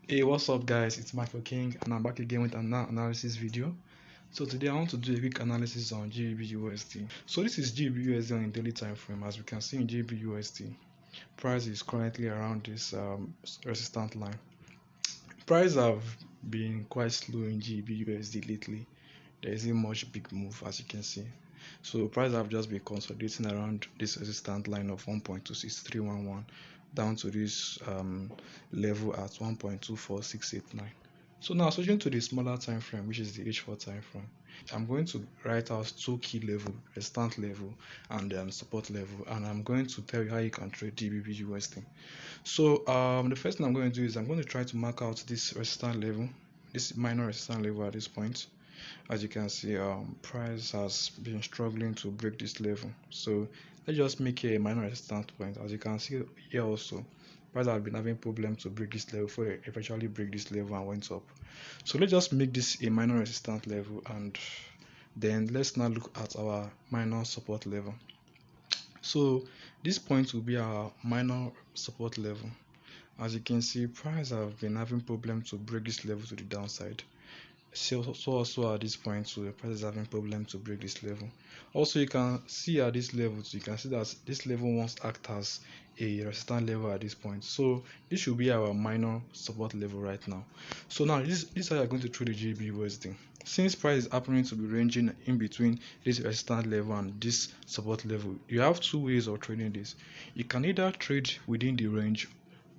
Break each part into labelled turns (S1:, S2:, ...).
S1: Hey, what's up guys, it's Michael King and I'm back again with an analysis video. So today I want to do a quick analysis on GBPUSD. So this is GBPUSD on a daily time frame. As we can see in GBPUSD, price is currently around this resistance line. Price have been quite slow in GBPUSD lately. There isn't much big move as you can see. So price have just been consolidating around this resistance line of 1.26311 down to this level at 1.24689. So now switching to the smaller time frame, which is the H4 time frame, I'm going to write out two key level, resistance level and support level, and I'm going to tell you how you can trade GBPUSD. So the first thing I'm going to do is I'm going to try to mark out this resistance level, this minor resistance level at this point. As you can see, price has been struggling to break this level, so let's just make a minor resistance point. As you can see here also, price has been having problems to break this level before it eventually break this level and went up. So let's just make this a minor resistance level, and then let's now look at our minor support level. So this point will be our minor support level. As you can see, price have been having problems to break this level to the downside. So also at this point, so the price is having problem to break this level. Also, you can see at this level, so you can see that this level wants act as a resistance level at this point. So this should be our minor support level right now. So now this is how you're going to trade the GBPUSD. Since price is happening to be ranging in between this resistance level and this support level, you have two ways of trading this. You can either trade within the range,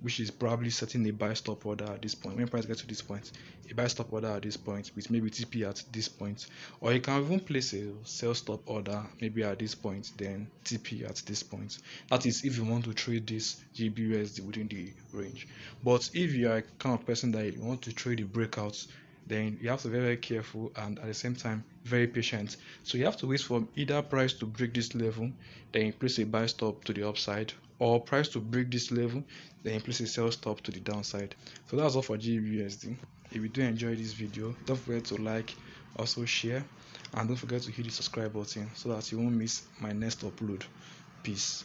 S1: which is probably setting a buy stop order at this point. When price gets to this point, a buy stop order at this point with maybe TP at this point, or you can even place a sell stop order maybe at this point, then TP at this point. That is if you want to trade this GBUSD within the range. But if you are a kind of person that you want to trade the breakouts, then you have to be very careful and at the same time very patient. So you have to wait for either price to break this level, then you place a buy stop to the upside, or price to break this level, then you place a sell stop to the downside. So that's all for GBPUSD. If you do enjoy this video, don't forget to like, also share, and don't forget to hit the subscribe button so that you won't miss my next upload. Peace.